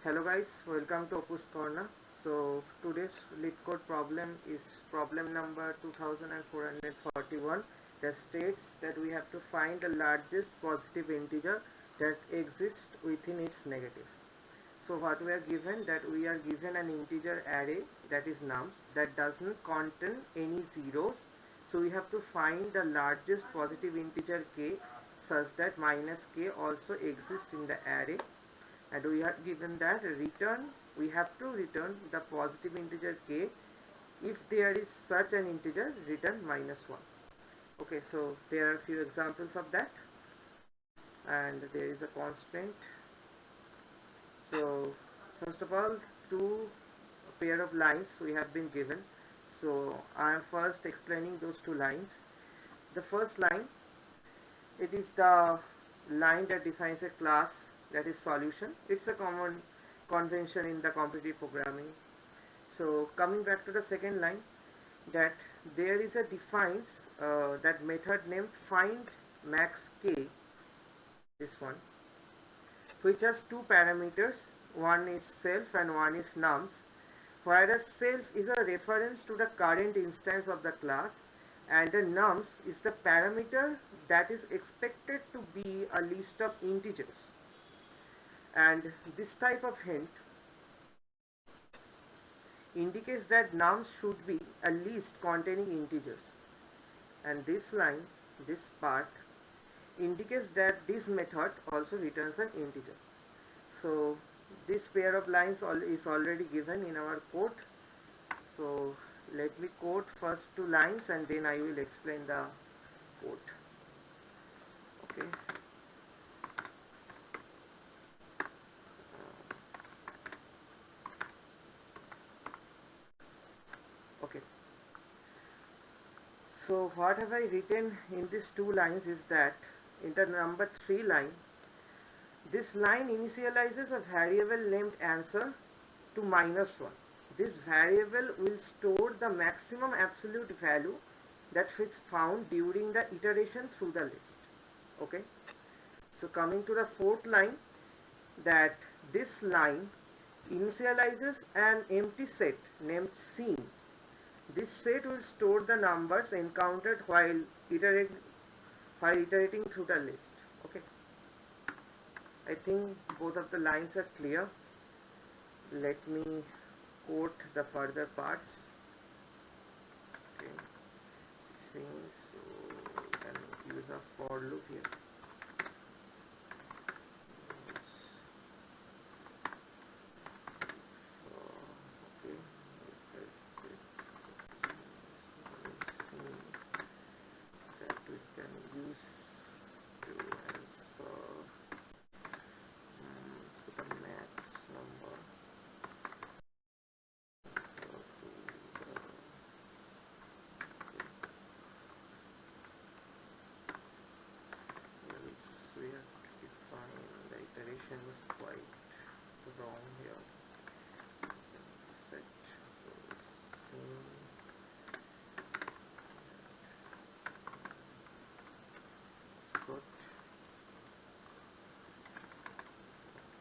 Hello guys, welcome to Opus Corner. So today's Leetcode problem is problem number 2441 that states that we have to find the largest positive integer that exists within its negative. So what we are given, that we are given an integer array that is nums that doesn't contain any zeros. So we have to find the largest positive integer k such that minus k also exists in the array, and we are given that we have to return the positive integer k. If there is such an integer, return -1. Okay, so there are a few examples of that, and there is a constraint. So first of all, two pair of lines we have been given, so I am first explaining those two lines. The first line, it is the line that defines a class, that is solution. It's a common convention in the competitive programming. So coming back to the second line, that there is a defines that method named find max k, this one, which has two parameters, one is self and one is nums, whereas self is a reference to the current instance of the class, and the nums is the parameter that is expected to be a list of integers. And this type of hint indicates that nums should be a list containing integers, and this line, this part, indicates that this method also returns an integer. So this pair of lines is already given in our code. So let me code first two lines and then I will explain the code. Okay. Okay. So what have I written in these two lines is that in the number 3 line, this line initializes a variable named answer to -1. This variable will store the maximum absolute value that is found during the iteration through the list. Okay. So coming to the fourth line, that this line initializes an empty set named scene. This set will store the numbers encountered while iterating through the list. Okay. I think both of the lines are clear. Let me quote the further parts. Okay. Scene, so we can use a for loop here. That we can use to answer to the max number. We have to define the iteration was quite wrong here. Set scene. Good.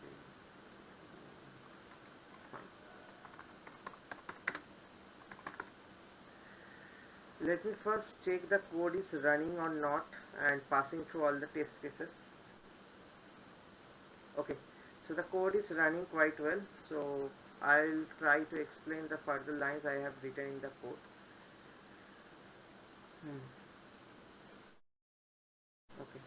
Okay. Fine. Let me first check the code is running or not and passing through all the test cases. Okay, so the code is running quite well, so I'll try to explain the further lines I have written in the code. Okay.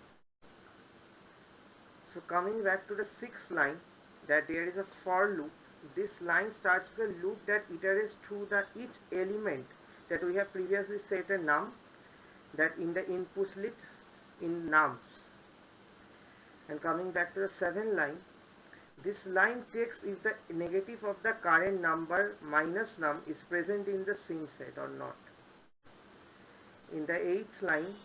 So coming back to the sixth line, that there is a for loop. This line starts with a loop that iterates through each element that we have previously set a num, that in the input list in nums. And coming back to the seventh line, this line checks if the negative of the current number minus num is present in the scene set or not. In the eighth line,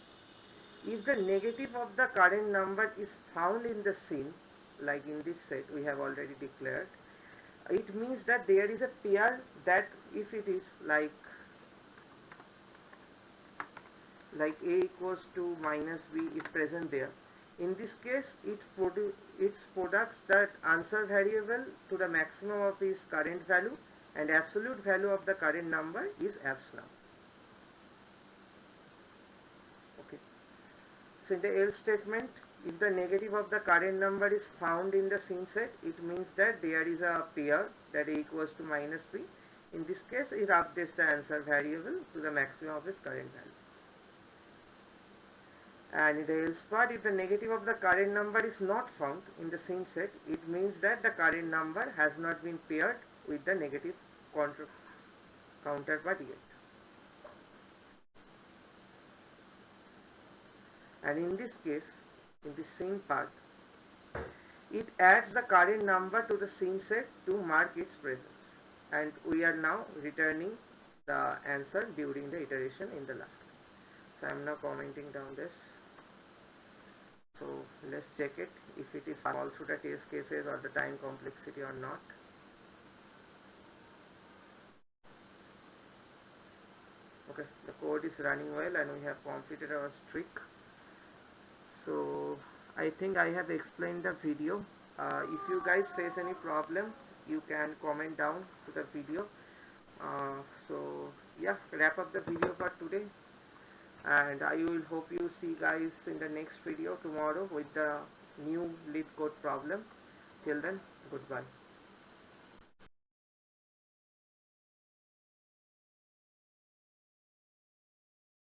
if the negative of the current number is found in the scene, like in this set we have already declared, it means that there is a pair that if it is like a equals to minus b is present there, In this case, it products that answer variable to the maximum of its current value, and absolute value of the current number is abs now. Okay. So in the else statement, if the negative of the current number is found in the scene set, it means that there is a pair that a equals to -b. In this case, it updates the answer variable to the maximum of its current value. And in the else part, if the negative of the current number is not found in the scene set, it means that the current number has not been paired with the negative counterpart yet. And in this case, in the same part, it adds the current number to the scene set to mark its presence. And we are now returning the answer during the iteration in the last. So I am now commenting down this. So let's check it if it is all through the test cases or the time complexity or not. Okay, the code is running well and we have completed our streak. So I think I have explained the video. If you guys face any problem, you can comment down to the video. So yeah, wrap up the video for today, and I will hope you see guys in the next video tomorrow with the new Leetcode problem. Till then, goodbye.